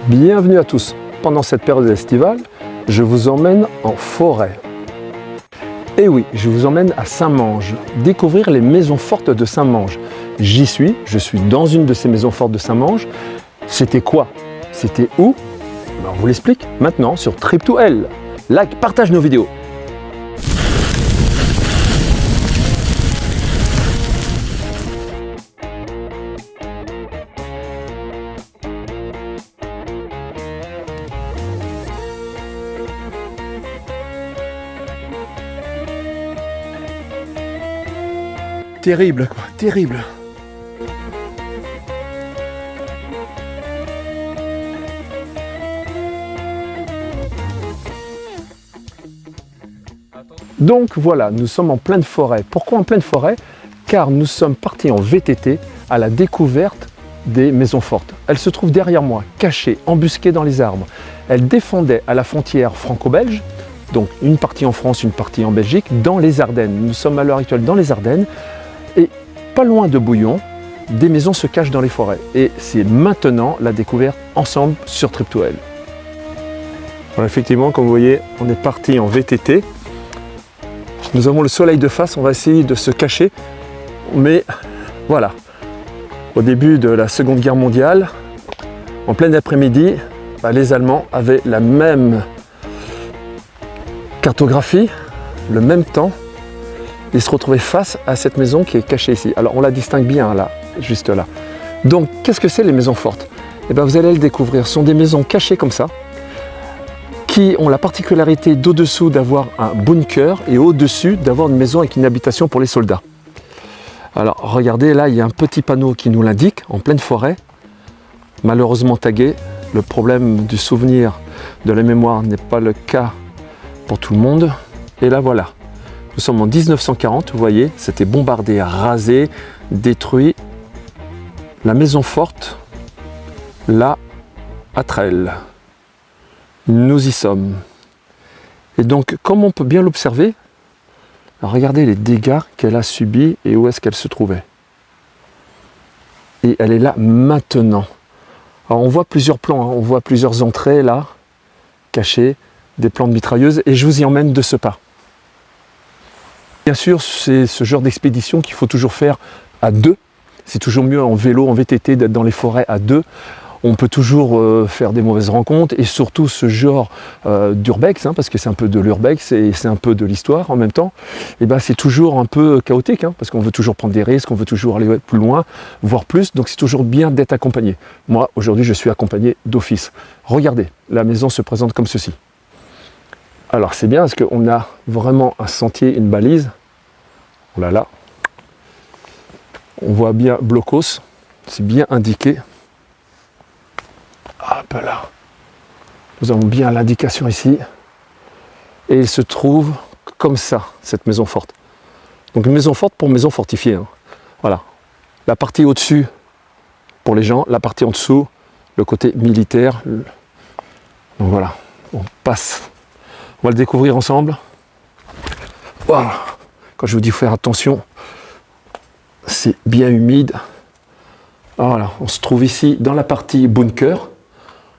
Bienvenue à tous. Pendant cette période estivale, je vous emmène en forêt. Et oui, je vous emmène à Saint-Mange, découvrir les maisons fortes de Saint-Mange. J'y suis, je suis dans une de ces maisons fortes de Saint-Mange. C'était quoi? C'était où? Ben, on vous l'explique maintenant sur Trip2L. Like, partage nos vidéos. Terrible quoi, terrible. Donc voilà, nous sommes en pleine forêt. Pourquoi en pleine forêt? Car nous sommes partis en VTT à la découverte des maisons fortes. Elles se trouvent derrière moi, cachées, embusquées dans les arbres. Elles défendaient à la frontière franco-belge, donc une partie en France, une partie en Belgique, dans les Ardennes. Nous sommes à l'heure actuelle dans les Ardennes. Et pas loin de Bouillon, des maisons se cachent dans les forêts. Et c'est maintenant la découverte ensemble sur Trip2L. Alors effectivement, comme vous voyez, on est parti en VTT. Nous avons le soleil de face, on va essayer de se cacher. Mais voilà, au début de la Seconde Guerre mondiale, en plein après-midi, les Allemands avaient la même cartographie, le même temps. Ils se retrouvaient face à cette maison qui est cachée ici. Alors on la distingue bien là, juste là. Donc qu'est-ce que c'est les maisons fortes? Eh bien vous allez le découvrir. Ce sont des maisons cachées comme ça, qui ont la particularité d'au-dessous d'avoir un bunker et au-dessus d'avoir une maison avec une habitation pour les soldats. Alors regardez, là il y a un petit panneau qui nous l'indique, en pleine forêt, malheureusement tagué. Le problème du souvenir, de la mémoire n'est pas le cas pour tout le monde. Et là voilà. Nous sommes en 1940, vous voyez, c'était bombardé, rasé, détruit. La maison forte, là, à Trelles. Nous y sommes. Et donc, comme on peut bien l'observer, regardez les dégâts qu'elle a subis et où est-ce qu'elle se trouvait. Et elle est là maintenant. Alors on voit plusieurs plans, hein, on voit plusieurs entrées là, cachées, des plans de mitrailleuses, et je vous y emmène de ce pas. Bien sûr, c'est ce genre d'expédition qu'il faut toujours faire à deux. C'est toujours mieux en vélo, en VTT, d'être dans les forêts à deux. On peut toujours faire des mauvaises rencontres et surtout ce genre d'urbex, hein, parce que c'est un peu de l'urbex et c'est un peu de l'histoire en même temps. Et ben, c'est toujours un peu chaotique, hein, parce qu'on veut toujours prendre des risques, on veut toujours aller plus loin, voire plus. Donc c'est toujours bien d'être accompagné. Moi, aujourd'hui, je suis accompagné d'office. Regardez, la maison se présente comme ceci. Alors c'est bien parce qu'on a vraiment un sentier, une balise. Oh là là. On voit bien blocos, c'est bien indiqué. Hop là. Nous avons bien l'indication ici. Et il se trouve comme ça, cette maison forte. Donc une maison forte pour maison fortifiée. Hein. Voilà. La partie au-dessus pour les gens, la partie en dessous, le côté militaire. Donc voilà, on passe. On va le découvrir ensemble. Wow. Quand je vous dis faire attention, c'est bien humide. Voilà, on se trouve ici dans la partie bunker.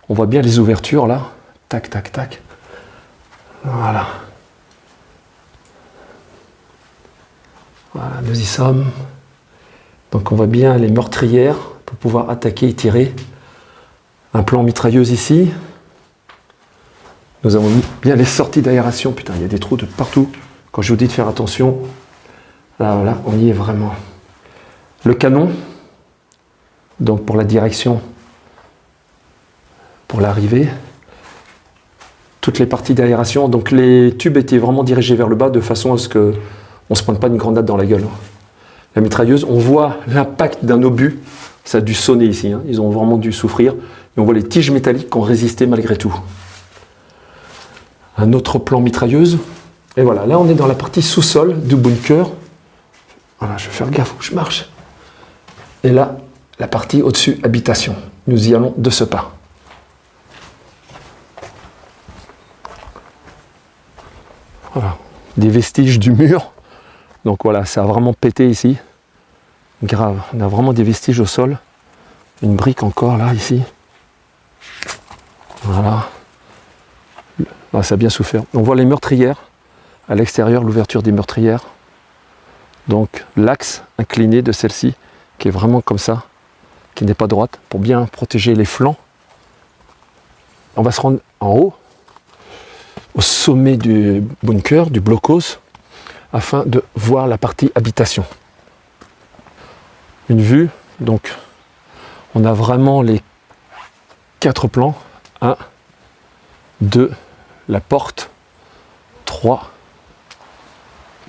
On voit bien les ouvertures là. Tac, tac, tac. Voilà. Voilà, nous y sommes. Donc on voit bien les meurtrières pour pouvoir attaquer et tirer. Un plan mitrailleuse ici. Nous avons mis bien les sorties d'aération. Putain, il y a des trous de partout. Quand je vous dis de faire attention, là, voilà, on y est vraiment. Le canon, donc pour la direction, pour l'arrivée. Toutes les parties d'aération. Donc les tubes étaient vraiment dirigés vers le bas de façon à ce qu'on ne se prenne pas une grenade dans la gueule. La mitrailleuse, on voit l'impact d'un obus. Ça a dû sonner ici. Hein. Ils ont vraiment dû souffrir. Et on voit les tiges métalliques qui ont résisté malgré tout. Un autre plan mitrailleuse. Et voilà, là on est dans la partie sous-sol du bunker. Voilà, je vais faire gaffe où je marche. Et là, la partie au-dessus, habitation. Nous y allons de ce pas. Voilà, des vestiges du mur. Donc voilà, ça a vraiment pété ici. Grave, on a vraiment des vestiges au sol. Une brique encore là, ici. Voilà. Ah, ça a bien souffert. On voit les meurtrières à l'extérieur, l'ouverture des meurtrières. Donc l'axe incliné de celle-ci, qui est vraiment comme ça, qui n'est pas droite, pour bien protéger les flancs. On va se rendre en haut, au sommet du bunker, du blockhaus, afin de voir la partie habitation. Une vue, donc on a vraiment les 4 plans. 1, 2, la porte, 3,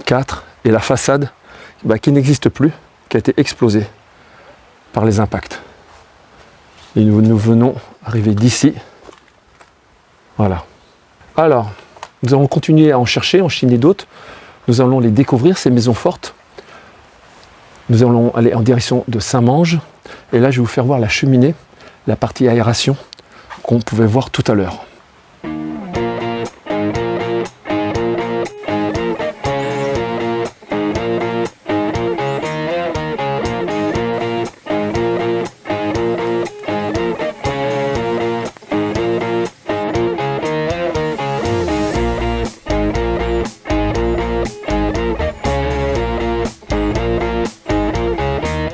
4, et la façade qui n'existe plus, qui a été explosée par les impacts. Et nous venons arriver d'ici. Voilà. Alors, nous allons continuer à en chercher, en chiner d'autres. Nous allons les découvrir, ces maisons fortes. Nous allons aller en direction de Saint-Menge. Et là, je vais vous faire voir la cheminée, la partie aération qu'on pouvait voir tout à l'heure.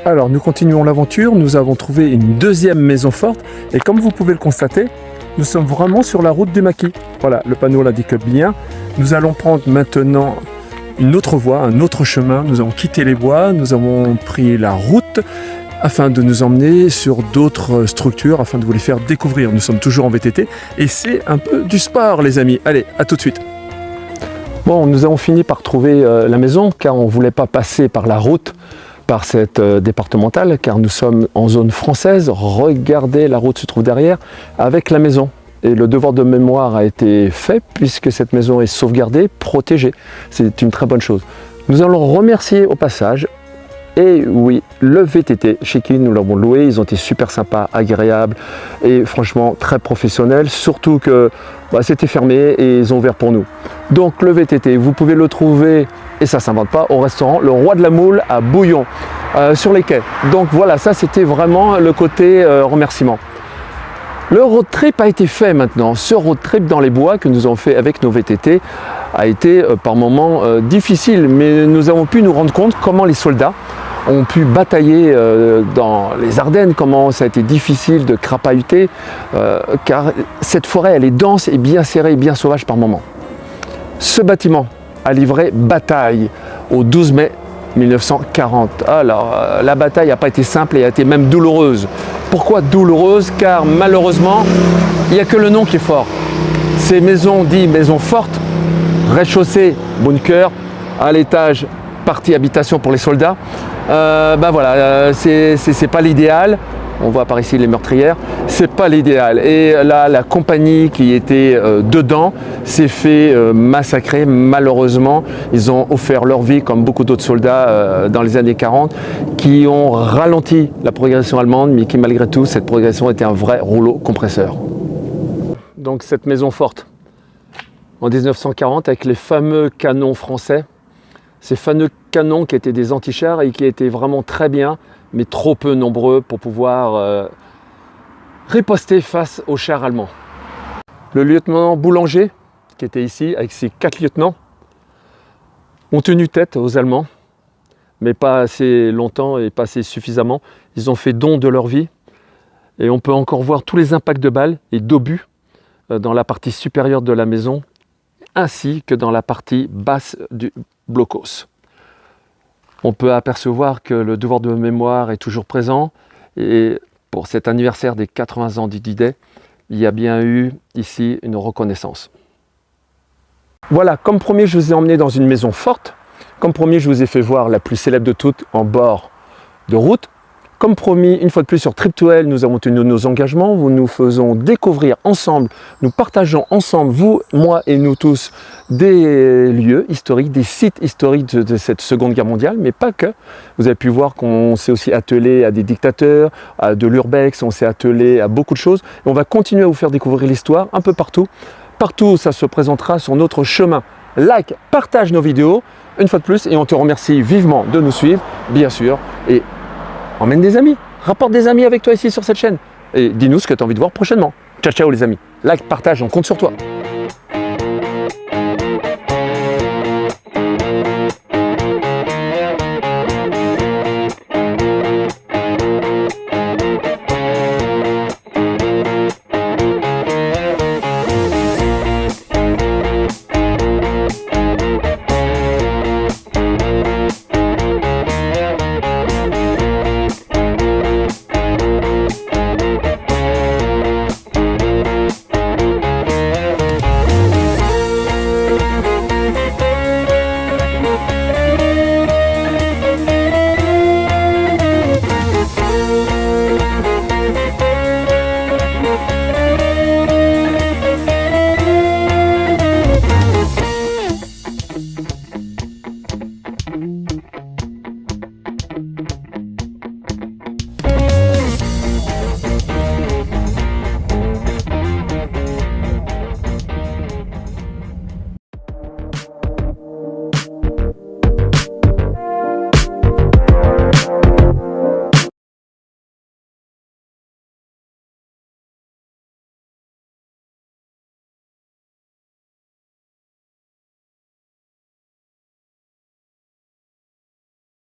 Alors nous continuons l'aventure, nous avons trouvé une deuxième maison forte et comme vous pouvez le constater, nous sommes vraiment sur la route du maquis. Voilà, le panneau l'indique bien. Nous allons prendre maintenant une autre voie, un autre chemin. Nous avons quitté les bois, nous avons pris la route afin de nous emmener sur d'autres structures, afin de vous les faire découvrir. Nous sommes toujours en VTT et c'est un peu du sport les amis. Allez, à tout de suite. Bon, nous avons fini par trouver la maison car on ne voulait pas passer par la route, par cette départementale, car nous sommes en zone française. Regardez, la route se trouve derrière, avec la maison. Et le devoir de mémoire a été fait, puisque cette maison est sauvegardée, protégée. C'est une très bonne chose. Nous allons remercier au passage, et oui, le VTT, chez qui nous l'avons loué, ils ont été super sympas, agréables, et franchement très professionnels, surtout que c'était fermé, et ils ont ouvert pour nous. Donc le VTT, vous pouvez le trouver, et ça ne s'invente pas, au restaurant Le Roi de la Moule à Bouillon, sur les quais. Donc voilà, ça c'était vraiment le côté remerciement. Le road trip a été fait maintenant. Ce road trip dans les bois que nous avons fait avec nos VTT a été par moments difficile, mais nous avons pu nous rendre compte comment les soldats ont pu batailler dans les Ardennes, comment ça a été difficile de crapahuter, car cette forêt elle est dense et bien serrée, bien sauvage par moments. Ce bâtiment a livré bataille au 12 mai 1940. Alors, la bataille n'a pas été simple et a été même douloureuse. Pourquoi douloureuse? Car malheureusement, il n'y a que le nom qui est fort. Ces maisons dites maisons fortes, rez-de-chaussée, bunker, à l'étage, partie habitation pour les soldats. Voilà, c'est pas l'idéal. On voit par ici les meurtrières, c'est pas l'idéal. Et là, la compagnie qui était dedans s'est fait massacrer. Malheureusement, ils ont offert leur vie, comme beaucoup d'autres soldats dans les années 40, qui ont ralenti la progression allemande, mais qui malgré tout, cette progression était un vrai rouleau compresseur. Donc cette maison forte, en 1940, avec les fameux canons français, ces fameux canons qui étaient des antichars et qui étaient vraiment très bien, mais trop peu nombreux pour pouvoir riposter face aux chars allemands. Le lieutenant Boulanger, qui était ici avec ses 4 lieutenants, ont tenu tête aux Allemands, mais pas assez longtemps et pas assez suffisamment. Ils ont fait don de leur vie et on peut encore voir tous les impacts de balles et d'obus dans la partie supérieure de la maison, ainsi que dans la partie basse du blockhaus. On peut apercevoir que le devoir de mémoire est toujours présent et pour cet anniversaire des 80 ans du D-Day, il y a bien eu ici une reconnaissance. Voilà, comme promis, je vous ai emmené dans une maison forte. Comme promis, je vous ai fait voir la plus célèbre de toutes en bord de route. Comme promis, une fois de plus sur Trip2L, nous avons tenu nos engagements. Nous faisons découvrir ensemble, nous partageons ensemble, vous, moi et nous tous, des lieux historiques, des sites historiques de cette Seconde Guerre mondiale, mais pas que. Vous avez pu voir qu'on s'est aussi attelé à des dictateurs, à de l'urbex, on s'est attelé à beaucoup de choses. Et on va continuer à vous faire découvrir l'histoire un peu partout. Partout où ça se présentera sur notre chemin. Like, partage nos vidéos, une fois de plus, et on te remercie vivement de nous suivre, bien sûr. Et emmène des amis, rapporte des amis avec toi ici sur cette chaîne. Et dis-nous ce que tu as envie de voir prochainement. Ciao, ciao les amis. Like, partage, on compte sur toi.